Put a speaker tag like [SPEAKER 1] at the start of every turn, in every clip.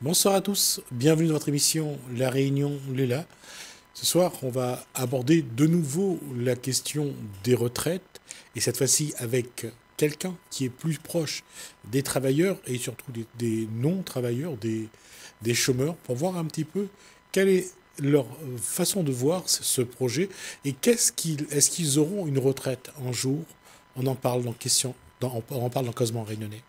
[SPEAKER 1] Bonsoir à tous, bienvenue dans votre émission La Réunion Léla. Ce soir, on va aborder de nouveau la question des retraites, et cette fois-ci avec quelqu'un qui est plus proche des travailleurs et surtout des non-travailleurs, des chômeurs, pour voir un petit peu quelle est leur façon de voir ce projet et est-ce qu'ils auront une retraite un jour. On en parle on en parle dans Causement Réunionnais.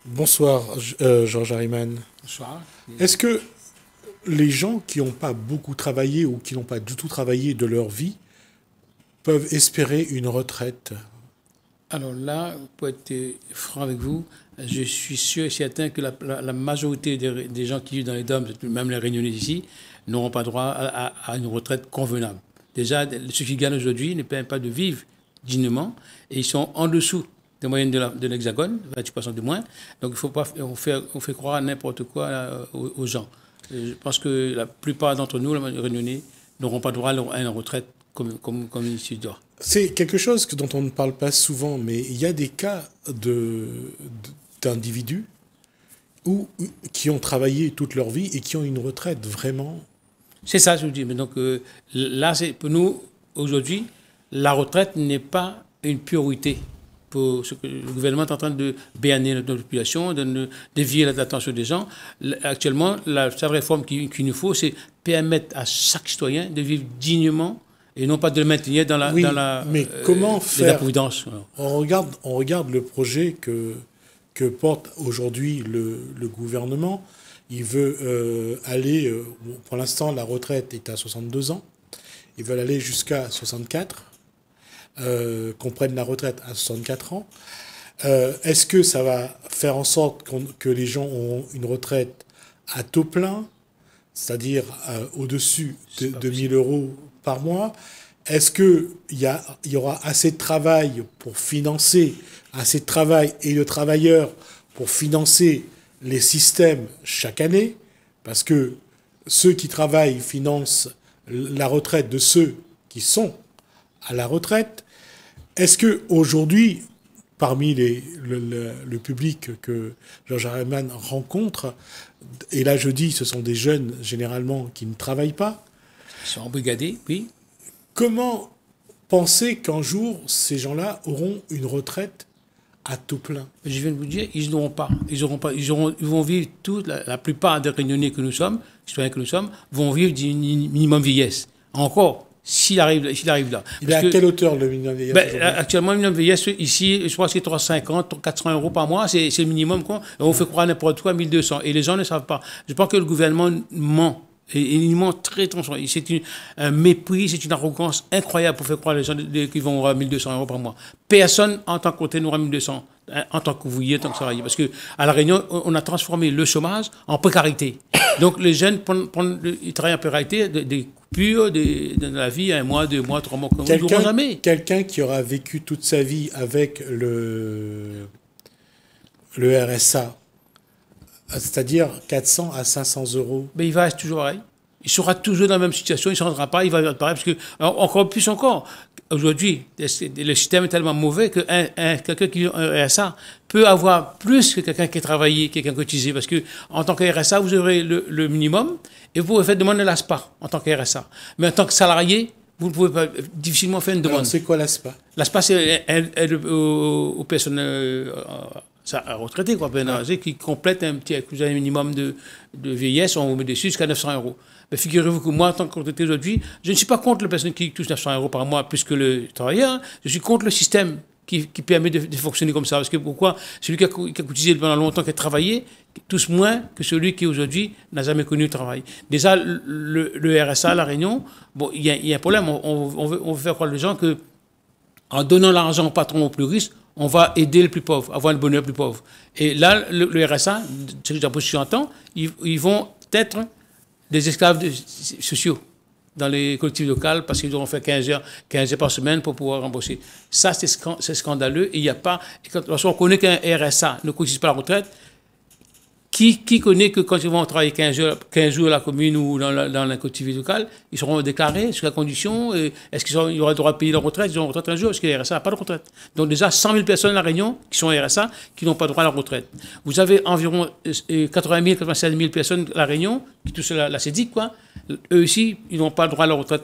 [SPEAKER 1] Bonsoir, Georges Harriman.
[SPEAKER 2] Bonsoir.
[SPEAKER 1] Est-ce que les gens qui n'ont pas beaucoup travaillé ou qui n'ont pas du tout travaillé de leur vie peuvent espérer une retraite?
[SPEAKER 2] Alors là, pour être franc avec vous, je suis sûr et certain que la majorité des gens qui vivent dans les DOM, même les Réunionnais d'ici, n'auront pas droit à une retraite convenable. Déjà, ceux qui gagnent aujourd'hui ne permettent pas de vivre dignement et ils sont en dessous des moyennes de l'Hexagone, 28% de moins. Donc il faut pas, on fait croire n'importe quoi aux gens. Je pense que la plupart d'entre nous, les Réunionnais, n'auront pas droit à une retraite comme il se doit.
[SPEAKER 1] C'est quelque chose dont on ne parle pas souvent, mais il y a des cas d'individus qui ont travaillé toute leur vie et qui ont une retraite vraiment...
[SPEAKER 2] C'est ça, je vous dis. Mais donc là, pour nous, aujourd'hui, la retraite n'est pas une priorité pour ce que le gouvernement est en train de béanner notre population, de dévier l'attention des gens. Actuellement, la seule réforme qu'il nous faut, c'est permettre à chaque citoyen de vivre dignement et non pas de le maintenir dans la
[SPEAKER 1] mais comment faire
[SPEAKER 2] la providence.
[SPEAKER 1] On regarde le projet que porte aujourd'hui le gouvernement. Il veut aller, pour l'instant, la retraite est à 62 ans. Ils veulent aller jusqu'à 64, qu'on prenne la retraite à 64 ans. Est-ce que ça va faire en sorte que les gens auront une retraite à taux plein, c'est-à-dire au-dessus de 1 000 euros par mois? Est-ce qu'il y aura assez de travail pour financer, assez de travail et de travailleurs pour financer les systèmes chaque année? Parce que ceux qui travaillent financent la retraite de ceux qui sont à la retraite. Est-ce qu'aujourd'hui, parmi le public que Georges Harriman rencontre, et là je dis ce sont des jeunes généralement qui ne travaillent pas,
[SPEAKER 2] Ils sont embrigadés, oui.
[SPEAKER 1] Comment penser qu'un jour ces gens-là auront une retraite à taux plein?
[SPEAKER 2] Je viens de vous dire, ils n'auront pas. Ils vont vivre la plupart des Réunionnais que nous sommes, citoyens que nous sommes, vont vivre du minimum vieillesse. Encore, s'il arrive là.
[SPEAKER 1] Il est à quelle hauteur le minimum vieillesse
[SPEAKER 2] actuellement, le minimum vieillesse, ici, je crois que c'est 350, 400 euros par mois, c'est le minimum. Quoi. On fait croire n'importe quoi, 1200. Et les gens ne savent pas. Je pense que le gouvernement ment. Et il ment très transparent. C'est un mépris, c'est une arrogance incroyable pour faire croire les gens qui vont avoir 1200 euros par mois. Personne, en tant que côté, n'aura 1200, en tant qu'ouvrier, en tant que salarié. Parce qu'à La Réunion, on a transformé le chômage en précarité. Donc les jeunes ils travaillent en précarité, des coupures de la vie, 1 mois, 2 mois, 3 mois, comme ils n'auront jamais.
[SPEAKER 1] Quelqu'un qui aura vécu toute sa vie avec le RSA, c'est-à-dire 400 à 500 euros.
[SPEAKER 2] Mais il va être toujours pareil. Il sera toujours dans la même situation, il ne changera pas, il va être pareil. Parce que, encore plus encore, aujourd'hui, le système est tellement mauvais que quelqu'un qui a un RSA peut avoir plus que quelqu'un qui a travaillé, quelqu'un qui a cotisé. Parce qu'en tant que RSA, vous aurez le minimum et vous pouvez faire demander l'ASPA en tant que RSA. Mais en tant que salarié, vous ne pouvez pas difficilement faire une demande.
[SPEAKER 1] Alors, c'est quoi l'ASPA?
[SPEAKER 2] L'ASPA, c'est aide aux personnes retraités, quoi, qui complètent un petit minimum de vieillesse, on vous met dessus jusqu'à 900 euros. Mais figurez-vous que moi, en tant que retraité aujourd'hui, je ne suis pas contre les personnes qui touchent 900 euros par mois plus que le travailleur. Je suis contre le système qui permet de fonctionner comme ça. Parce que pourquoi celui qui a cotisé pendant longtemps, qui a travaillé, touche moins que celui qui aujourd'hui n'a jamais connu le travail. Déjà, le RSA à La Réunion, bon, il y a un problème. On veut faire croire aux gens que en donnant l'argent au patron aux plus riches, on va aider les plus pauvres, avoir le bonheur plus pauvre. Et là, le RSA, c'est ce que j'entends, ils vont être des esclaves sociaux dans les collectivités locales parce qu'ils auront fait 15 heures par semaine pour pouvoir rembourser. Ça, c'est scandaleux. Et il n'y a pas... Lorsqu'on connaît qu'un RSA ne cotise pas la retraite, Qui connaît que quand ils vont travailler 15 jours à la commune ou dans la collectivité locale, ils seront déclarés sous la condition, est-ce qu'ils auront le droit de payer leur retraite? Ils auront retraite un jour, parce que le RSA n'a pas de retraite. Donc déjà 100 000 personnes à La Réunion qui sont RSA, qui n'ont pas droit à la retraite. Vous avez environ 80 000, 87 000 personnes à La Réunion, qui touchent la CEDIC, quoi. Eux aussi, ils n'ont pas le droit à la retraite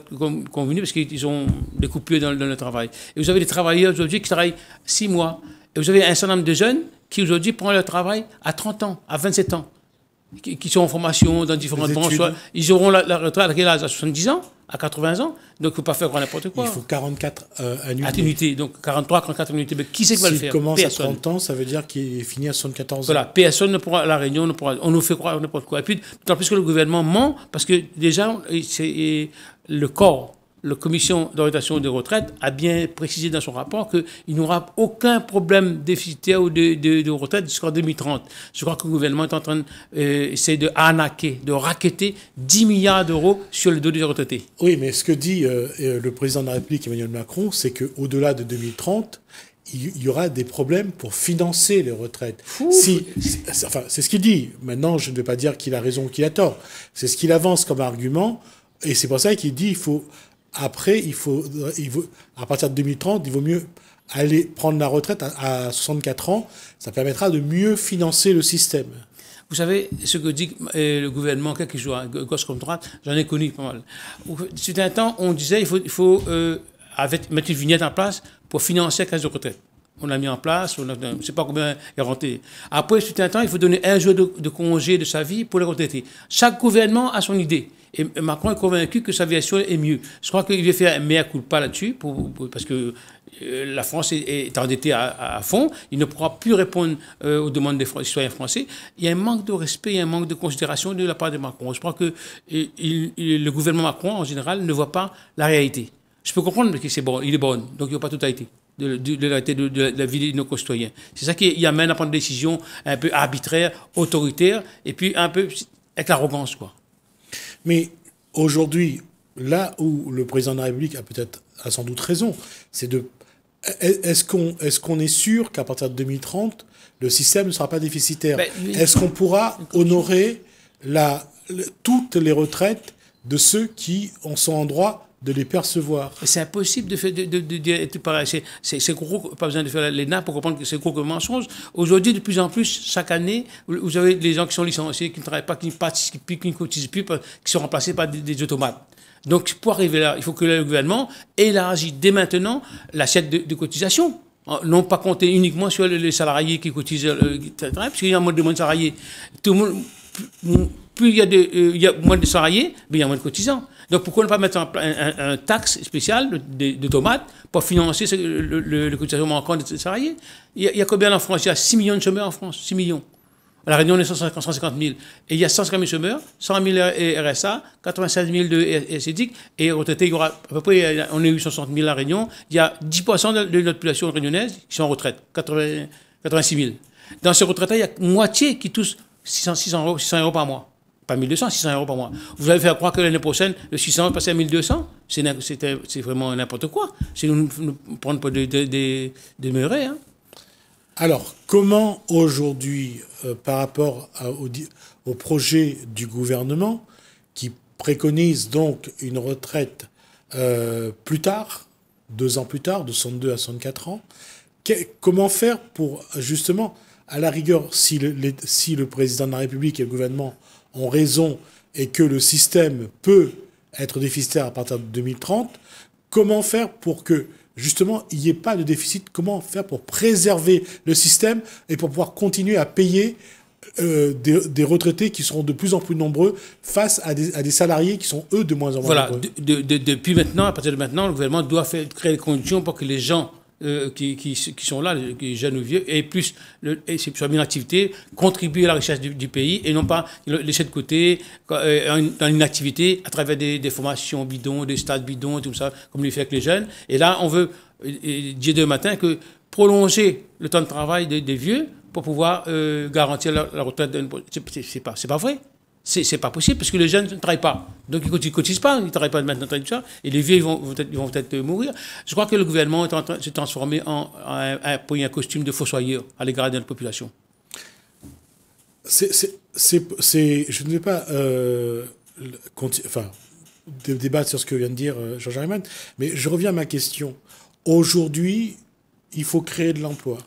[SPEAKER 2] convenue, parce qu'ils ont des coupures dans le travail. Et vous avez des travailleurs aujourd'hui qui travaillent 6 mois. Et vous avez un certain nombre de jeunes qui aujourd'hui prennent leur travail à 30 ans, à 27 ans, qui sont en formation dans différentes branches. Ils auront la retraite à quel âge? À 70 ans, à 80 ans. Donc il ne faut pas faire n'importe quoi.
[SPEAKER 1] Il faut 44 annuités.
[SPEAKER 2] Annuités, donc 43, 44 annuités. Mais qui c'est qui va le faire?
[SPEAKER 1] S'il commence à 30 ans, ça veut dire qu'il finit à 74 ans.
[SPEAKER 2] Voilà, personne ne pourra, La Réunion ne pourra, on nous fait croire n'importe quoi. Et puis, d'autant plus que le gouvernement ment, parce que déjà, c'est le corps, la commission d'orientation des retraites a bien précisé dans son rapport qu'il n'y aura aucun problème déficitaire ou de retraite jusqu'en 2030. Je crois que le gouvernement est en train d'essayer de arnaquer, de racketter 10 milliards d'euros sur le dos des retraités.
[SPEAKER 1] Oui, mais ce que dit le président de la République, Emmanuel Macron, c'est qu'au-delà de 2030, il y aura des problèmes pour financer les retraites. Enfin, c'est ce qu'il dit. Maintenant, je ne vais pas dire qu'il a raison ou qu'il a tort. C'est ce qu'il avance comme argument. Et c'est pour ça qu'il dit après, à partir de 2030, il vaut mieux aller prendre la retraite à 64 ans. Ça permettra de mieux financer le système.
[SPEAKER 2] Vous savez, ce que dit le gouvernement, quelques jours, à gauche comme droite, j'en ai connu pas mal. C'était un temps, on disait il faut mettre une vignette en place pour financer la caisse de retraite. On l'a mis en place, je ne sais pas combien est rentré. Après, c'était un temps, il faut donner un jour de congé de sa vie pour les retraités. Chaque gouvernement a son idée. Et Macron est convaincu que sa version est mieux. Je crois qu'il veut faire un mea culpa là-dessus, parce que la France est endettée à fond. Il ne pourra plus répondre aux demandes des citoyens français. Il y a un manque de respect, il y a un manque de considération de la part de Macron. Je crois que le gouvernement Macron, en général, ne voit pas la réalité. Je peux comprendre que c'est bon, il est bon, donc il n'y a pas toute réalité de la vie de nos concitoyens. C'est ça qui amène à prendre des décisions un peu arbitraires, autoritaires, et puis un peu avec l'arrogance, quoi.
[SPEAKER 1] Mais aujourd'hui, là où le président de la République a sans doute raison, c'est est-ce qu'on est sûr qu'à partir de 2030, le système ne sera pas déficitaire? Est-ce qu'on pourra honorer toutes les retraites de ceux qui en sont en droit de les percevoir?
[SPEAKER 2] C'est impossible de faire tout pareil. C'est gros, pas besoin de faire l'ENA pour comprendre que c'est gros comme mensonge. Aujourd'hui, de plus en plus, chaque année, vous avez des gens qui sont licenciés, qui ne travaillent pas, qui ne participent plus, qui ne cotisent plus, qui sont remplacés par des automates. Donc, pour arriver là, il faut que le gouvernement élargisse dès maintenant l'assiette de cotisation. Non pas compter uniquement sur les salariés qui cotisent, parce qu'il y a moins de salariés. Tout le monde, plus il y a moins de salariés, il y a moins de cotisants. Donc pourquoi ne pas mettre un taxe spéciale de tomates pour financer le cotisation manquant des salariés? Il y a combien en France? Il y a 6 millions de chômeurs en France, 6 millions. À La Réunion, on est 150 000. Et il y a 150 000 chômeurs, 100 000 RSA, 96 000 de CEDIC, et retraités, il y aura à peu près, on est 860 000 à La Réunion. Il y a 10% de notre population réunionnaise qui sont en retraite, 86 000. Dans ces retraités, il y a moitié qui touchent 600 euros par mois. Pas 1200, 600 euros par mois. Vous allez faire croire que l'année prochaine, le 600 va passer à 1200? C'est vraiment n'importe quoi. C'est nous prendre pas des murets, hein.
[SPEAKER 1] Alors, comment aujourd'hui, par rapport au projet du gouvernement, qui préconise donc une retraite plus tard, 2 ans plus tard, de 62 à 64 ans, comment faire pour, justement, à la rigueur, si le président de la République et le gouvernement ont raison et que le système peut être déficitaire à partir de 2030, comment faire pour que, justement, il n'y ait pas de déficit? Comment faire pour préserver le système et pour pouvoir continuer à payer des retraités qui seront de plus en plus nombreux face à des salariés qui sont, eux, de moins en moins nombreux?
[SPEAKER 2] Depuis maintenant, à partir de maintenant, le gouvernement doit créer les conditions pour que les gens qui sont là, les jeunes ou vieux, et plus soient mis en activité, contribuer à la richesse du pays et non pas laisser de côté dans une activité à travers des formations bidons, des stages bidons, tout ça, comme on le fait avec les jeunes. Et là, on veut dire demain matin que prolonger le temps de travail des vieux pour pouvoir garantir la retraite. C'est pas vrai. C'est pas possible parce que les jeunes ne travaillent pas. Donc ils ne cotisent pas, ils ne travaillent pas maintenant, tout ça. Et les vieux, ils vont peut-être mourir. Je crois que le gouvernement est en train de se transformer en un costume de fossoyeur à l'égard de notre population.
[SPEAKER 1] je ne vais pas débattre sur ce que vient de dire Georges Herrmann, mais je reviens à ma question. Aujourd'hui, il faut créer de l'emploi.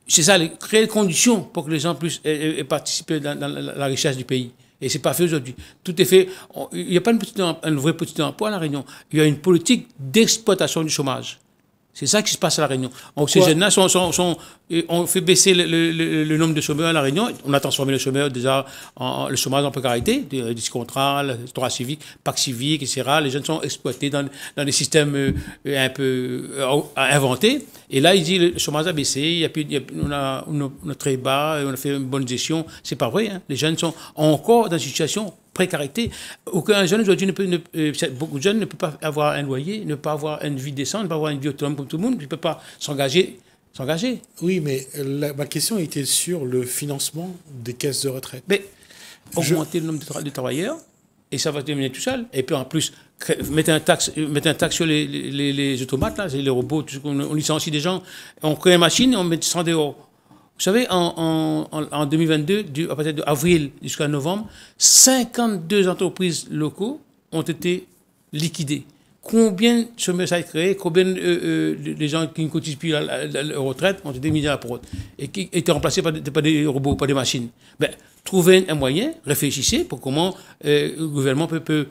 [SPEAKER 2] C'est ça, créer les conditions pour que les gens puissent participer dans la richesse du pays. Et c'est pas fait aujourd'hui. Tout est fait. Il n'y a pas un vrai petit emploi à La Réunion. Il y a une politique d'exploitation du chômage. C'est ça qui se passe à La Réunion. Donc ces jeunes-là on fait baisser le nombre de chômeurs à La Réunion. On a transformé le chômeur déjà le chômage en précarité, des contrats, le droit civique, pacte civique, etc. Les jeunes sont exploités dans des systèmes un peu inventés. Et là, il dit le chômage a baissé, on a très bas, on a fait une bonne gestion. C'est pas vrai. Hein. Les jeunes sont encore dans une situation précarité. Aucun jeune aujourd'hui beaucoup de jeunes ne peuvent pas avoir un loyer, ne pas avoir une vie décente, ne pas avoir une vie autonome comme tout le monde, ne peuvent pas s'engager.
[SPEAKER 1] Oui, mais ma question était sur le financement des caisses de retraite.
[SPEAKER 2] Mais augmenter le nombre de travailleurs, et ça va terminer tout seul. Et puis en plus, mettre un taxe sur les automates, là, les robots, on licencie des gens, on crée une machine et on met 100 dehors. Vous savez, en 2022, à partir d'avril jusqu'à novembre, 52 entreprises locaux ont été liquidées. Combien de chômeurs ça a créé? Combien de gens qui ne cotisent plus à la retraite ont été mis à la porte et qui étaient remplacés par des robots, par des machines? Ben, trouvez un moyen, réfléchissez pour comment le gouvernement peut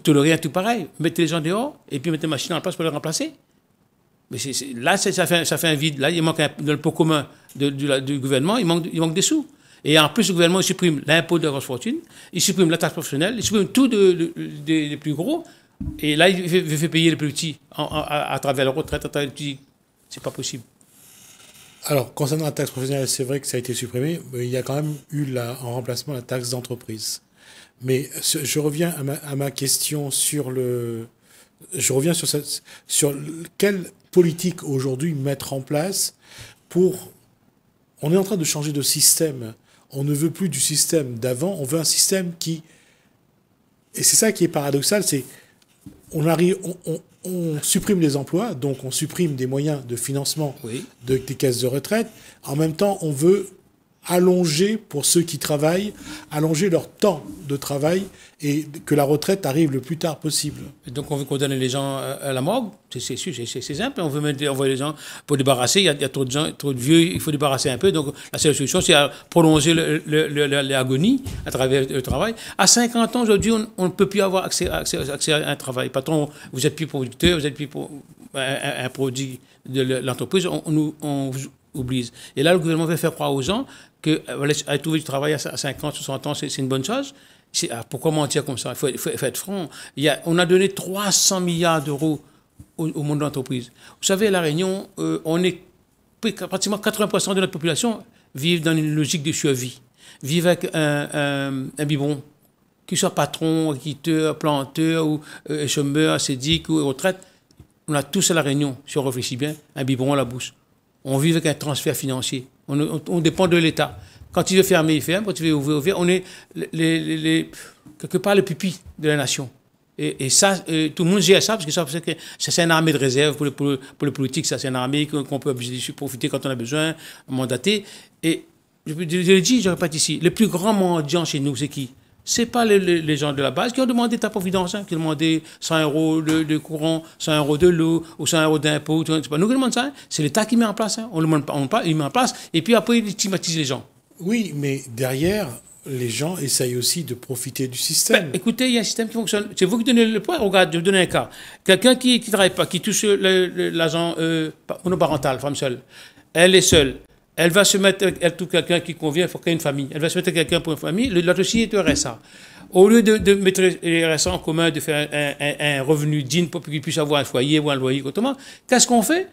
[SPEAKER 2] tolérer un tout pareil. Mettez les gens dehors et puis mettez les machines en place pour les remplacer. Mais là, ça fait un vide. Là, il manque dans le pot commun du gouvernement, il manque des sous. Et en plus, le gouvernement supprime l'impôt de la grosse fortune, il supprime la taxe professionnelle, il supprime tout des plus gros. Et là, il fait payer les plus petits à travers la retraite, à travers les petits. C'est pas possible.
[SPEAKER 1] Alors, concernant la taxe professionnelle, c'est vrai que ça a été supprimé, mais il y a quand même eu en remplacement la taxe d'entreprise. Mais je reviens à ma question sur sur quelle politique aujourd'hui mettre en place pour... On est en train de changer de système. On ne veut plus du système d'avant, on veut un système qui... Et c'est ça qui est paradoxal, c'est on supprime les emplois, donc on supprime des moyens de financement des caisses de retraite. En même temps, on veut allonger, pour ceux qui travaillent, allonger leur temps de travail et que la retraite arrive le plus tard possible.
[SPEAKER 2] Et donc on veut condamner les gens à la morgue, c'est simple. On veut envoyer les gens pour débarrasser, il y a trop de gens, trop de vieux, il faut débarrasser un peu. Donc la seule solution, c'est à prolonger l'agonie à travers le travail. À 50 ans, aujourd'hui, on ne peut plus avoir accès à un travail. Patron, vous êtes plus producteur, vous êtes plus un produit de l'entreprise, on vous oublie. Et là, le gouvernement veut faire croire aux gens qu'aller trouver du travail à 50, 60 ans, c'est une bonne chose. Pourquoi mentir comme ça? Il faut être franc. On a donné 300 milliards d'euros au monde de l'entreprise. Vous savez, à La Réunion, pratiquement 80% de notre population vivent dans une logique de survie. Vivent avec un biberon, qu'il soit patron, acquitteur, planteur, ou chômeur, sédic ou retraite. On a tous à La Réunion, si on réfléchit bien, un biberon à la bouche. On vit avec un transfert financier. On dépend de l'État. Quand il veut fermer, il ferme. Quand il veut ouvrir, il ouvre. On est quelque part le pupille de la nation. Et ça, tout le monde gère ça, parce que c'est une armée de réserve pour les politiques. Ça, c'est une armée qu'on peut profiter quand on a besoin, mandater. Et je le dis, je répète ici, le plus grand mendiant chez nous, c'est qui? C'est pas les gens de la base qui ont demandé ta providence, qui ont demandé 100 euros de courant, 100 euros de l'eau, ou 100 euros d'impôt. C'est pas nous qui demandons ça, c'est l'État qui met en place. On ne demande pas, il met en place, et puis après, il stigmatise les gens.
[SPEAKER 1] Oui, mais derrière, les gens essayent aussi de profiter du système.
[SPEAKER 2] Écoutez, il y a un système qui fonctionne. C'est vous qui donnez le point. Regarde, je vais vous donner un cas. Quelqu'un qui ne travaille pas, qui touche l'argent monoparental, femme seule, elle est seule. Elle va se mettre, elle trouve quelqu'un qui convient, il faut qu'il y ait une famille. Elle va se mettre avec quelqu'un pour une famille. L'autre aussi est RSA. Au lieu de mettre les RSA en commun, de faire un revenu digne pour qu'il puisse avoir un foyer ou un loyer, autrement, qu'est-ce qu'on fait?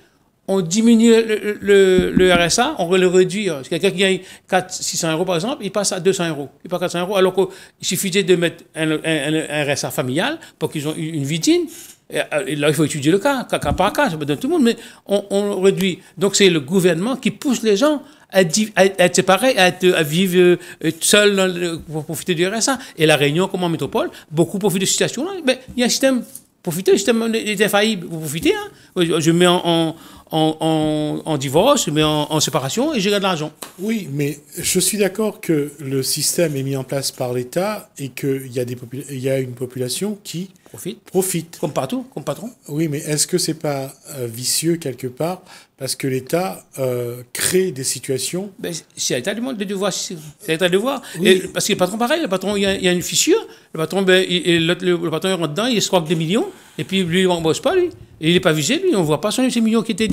[SPEAKER 2] On diminue le RSA, on le réduit. Quelqu'un qui gagne 600 euros, par exemple, il passe à 200 euros. Il passe à 400 euros, alors qu'il suffisait de mettre un RSA familial pour qu'ils aient une vie digne. Et là, il faut étudier le cas par cas, ça peut donner tout le monde, mais on réduit. Donc, c'est le gouvernement qui pousse les gens à être séparés, à vivre seuls pour profiter du RSA. Et la Réunion, comme en métropole, beaucoup profitent de cette situation-là. Mais il y a un système, profitez, le système est infaillible, vous profitez. Hein. Je mets en en divorce, mais en séparation, et je garde l'argent.
[SPEAKER 1] Oui, mais je suis d'accord que le système est mis en place par l'État et qu'il y a il y a une population qui profite.
[SPEAKER 2] Comme partout, comme patron.
[SPEAKER 1] Oui, mais est-ce que c'est pas vicieux quelque part parce que l'État crée des situations?
[SPEAKER 2] Ben, c'est à l'État de devoir. C'est à l'État de voir.
[SPEAKER 1] Oui.
[SPEAKER 2] Parce que le patron, pareil, le patron, il y a une fissure. Le patron, ben, le patron il rentre dedans, il se croque des millions, et puis lui, il ne rembourse pas, lui. Et il n'est pas visé, lui. On ne voit pas ces millions qui étaient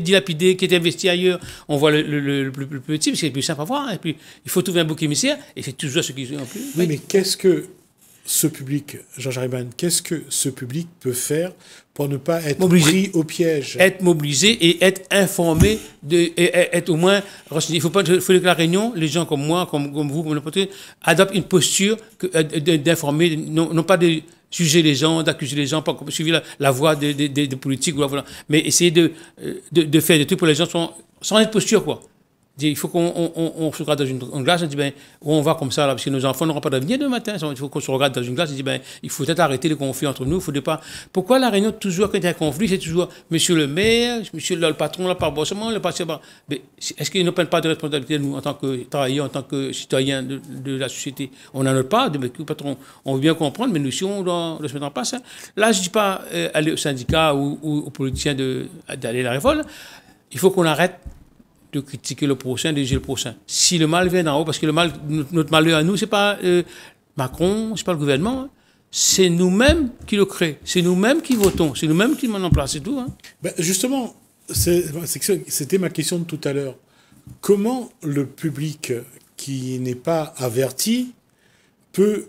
[SPEAKER 2] dilapidés, qui étaient investis ailleurs. On voit le plus petit, parce que c'est plus simple à voir. Et puis, il faut trouver un bouc émissaire, et c'est toujours ce qui sont en plus.
[SPEAKER 1] Oui, mais qu'est-ce que ce public, Georges Hariban, qu'est-ce que ce public peut faire pour ne pas être pris au piège?
[SPEAKER 2] Être mobilisé et être informé, et être au moins renseigné. Il faut que la Réunion, les gens comme moi, comme vous, comme n'importe qui, adoptent une posture d'informer, non pas de juger les gens, d'accuser les gens, pas suivre la voie des politiques, voilà, mais essayer de faire des trucs pour les gens sans être posture, quoi. Il faut qu'on se regarde dans une glace et dit, ben, on va comme ça, là, parce que nos enfants n'auront pas d'avenir demain matin. Il faut qu'on se regarde dans une glace et dit, ben, il faut peut-être arrêter les conflits entre nous. Faut pas... Pourquoi la Réunion, toujours, quand il y a un conflit, c'est toujours monsieur le maire, monsieur le patron, le parbossement, le patron. Mais est-ce qu'ils ne prennent pas de responsabilité, nous, en tant que travailleurs, en tant que citoyens de la société? On n'en a pas, mais le patron, on veut bien comprendre, mais nous, si on doit se mettre en place. Hein. Là, je ne dis pas aller au syndicat ou aux politiciens d'aller à la révolte. Il faut qu'on arrête de critiquer le prochain, de juger le prochain. Si le mal vient d'en haut, parce que notre malheur à nous, c'est pas Macron, c'est pas le gouvernement, hein. C'est nous-mêmes qui le créons, c'est nous-mêmes qui votons, c'est nous-mêmes qui le mettons en place, c'est tout. Hein.
[SPEAKER 1] Ben justement, c'était ma question de tout à l'heure. Comment le public qui n'est pas averti peut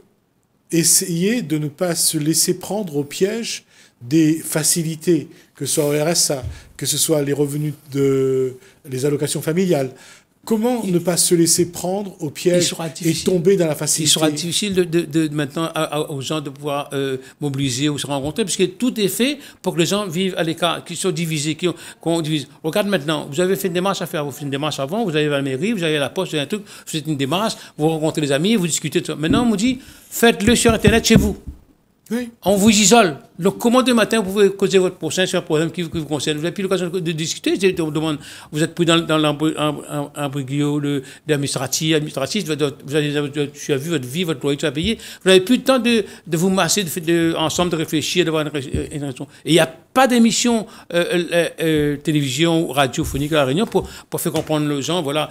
[SPEAKER 1] essayer de ne pas se laisser prendre au piège des facilités, que ce soit au RSA, que ce soit les revenus les allocations familiales? Comment ne pas se laisser prendre au piège et tomber dans la facilité?
[SPEAKER 2] Il sera difficile maintenant aux gens de pouvoir mobiliser ou se rencontrer, puisque tout est fait pour que les gens vivent à l'écart, qu'ils soient divisés, qu'on divise. Regarde maintenant, vous avez fait une démarche à faire, vous faites une démarche avant, vous allez à la mairie, vous allez à la poste, vous avez un truc, vous faites une démarche, vous rencontrez les amis, vous discutez de ça. Maintenant, on vous dit, faites-le sur Internet chez vous.
[SPEAKER 1] Oui.
[SPEAKER 2] On vous isole. Donc, comment demain matin vous pouvez causer votre prochain sur un problème qui vous concerne? Vous n'avez plus l'occasion de discuter. On demande, vous êtes pris dans l'embrygo administratif. Vous avez vu votre vie, votre loyer, tout à payer. Vous n'avez plus le temps de vous masser, ensemble, de réfléchir, d'avoir une réflexion. Et il n'y a pas d'émission télévision ou radiophonique à La Réunion pour faire comprendre aux gens, voilà,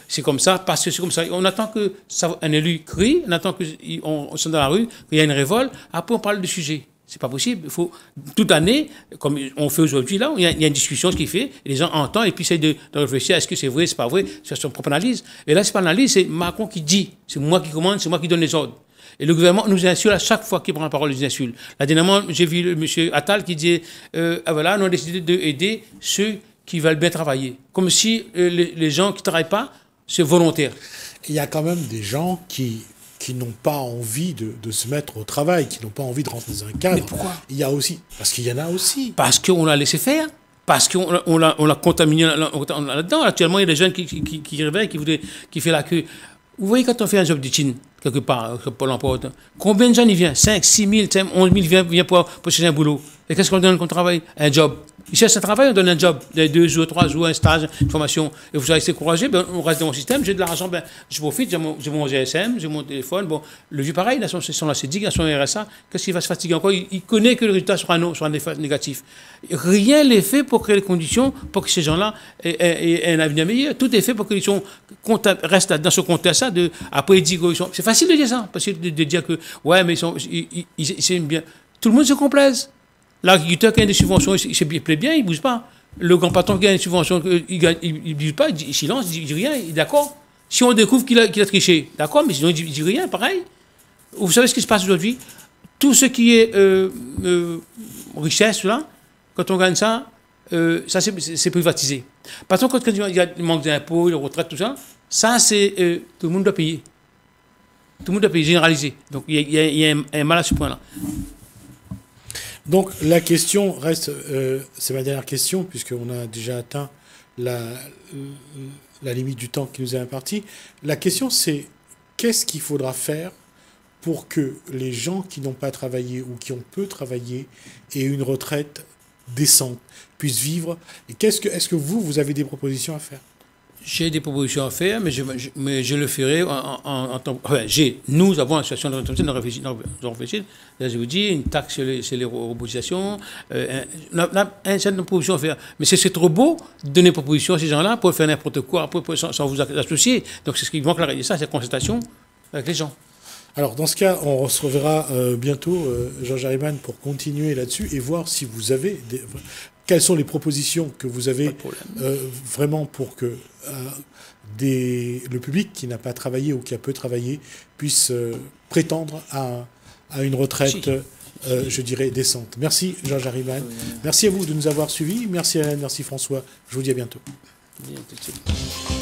[SPEAKER 2] c'est comme ça, parce que c'est comme ça. On attend que un élu crie, on attend qu'on soit dans la rue, qu'il y ait une révolte, après on parle du sujet. C'est pas possible. Il faut, toute année, comme on fait aujourd'hui, là, il y a une discussion qui fait, et les gens entendent et puis essayent de réfléchir, est-ce que c'est vrai, c'est pas vrai, c'est son propre analyse. Et là, c'est pas l'analyse, c'est Macron qui dit, c'est moi qui commande, c'est moi qui donne les ordres. Et le gouvernement nous insulte à chaque fois qu'il prend la parole, il nous insulte. Là, dernièrement, j'ai vu M. Attal qui disait, voilà, nous avons décidé d'aider ceux qui veulent bien travailler. Comme si les gens qui ne travaillent pas, c'est volontaire.
[SPEAKER 1] Il y a quand même des gens qui n'ont pas envie de se mettre au travail, qui n'ont pas envie de rentrer dans un cadre.
[SPEAKER 2] Mais pourquoi?
[SPEAKER 1] Il y a aussi, parce qu'il y en a aussi.
[SPEAKER 2] Parce qu'on l'a laissé faire. Parce qu'on l'a contaminé là-dedans. Actuellement, il y a des jeunes qui réveillent, qui font la queue. Vous voyez, quand on fait un job de Chine, quelque part, Pôle emploi, combien de gens y viennent? 5, 6 000, 11 000 viennent pour chercher un boulot. Et qu'est-ce qu'on donne comme travail? Un job. Ils cherchent un travail, on donne un job. 2 jours, 3 jours, un stage, une formation. Et vous allez s'encourager, ben, on reste dans mon système, j'ai de l'argent, ben, je profite, j'ai mon GSM, j'ai mon téléphone. Bon, le vieux pareil, il a son ACDIC, il a son RSA. Qu'est-ce qu'il va se fatiguer encore? Il connaît que le résultat sera un effet négatif. Rien n'est fait pour créer les conditions pour que ces gens-là aient un avenir meilleur. Tout est fait pour qu'ils restent dans ce contexte-là. Après, ils disent c'est facile de dire ça, parce que de dire que, ouais, mais ils aiment bien. Tout le monde se complaise. L'agriculteur qui a des subventions, il se plaît bien, il ne bouge pas. Le grand patron qui a une subvention, il ne bouge pas, il dit silence, il ne dit rien, il est d'accord. Si on découvre qu'il a triché, d'accord, mais sinon il ne dit rien, pareil. Vous savez ce qui se passe aujourd'hui? Tout ce qui est richesse, là, quand on gagne ça, ça c'est privatisé. Par contre, quand il y a le manque d'impôts, la retraite, tout ça, ça c'est tout le monde doit payer. Tout le monde doit payer, généralisé. Donc il y a un mal à ce point-là.
[SPEAKER 1] Donc la question reste, c'est ma dernière question, puisqu'on a déjà atteint la limite du temps qui nous est imparti. La question c'est, qu'est-ce qu'il faudra faire pour que les gens qui n'ont pas travaillé ou qui ont peu travaillé aient une retraite décente, puissent vivre. Et est-ce que vous avez des propositions à faire?
[SPEAKER 2] J'ai des propositions à faire, mais je le ferai en tant que... Enfin, nous avons l'association de réfléchir. Là, je vous dis, une taxe sur les robotisations, on a un certain de propositions à faire. Mais c'est trop beau de donner des propositions à ces gens-là pour faire n'importe quoi, sans vous associer. Donc, c'est ce qui manque clarifier ça, c'est la concertation avec les gens.
[SPEAKER 1] Alors, dans ce cas, on se reverra bientôt, Georges Harriman, pour continuer là-dessus et voir si vous avez... Quelles sont les propositions que vous avez vraiment pour que le public qui n'a pas travaillé ou qui a peu travaillé puisse prétendre à une retraite, je dirais, décente. Merci, Georges Harriman. Merci à vous de nous avoir suivis. Merci Alain, merci François. Je vous dis à bientôt.
[SPEAKER 2] Bien, tout de suite.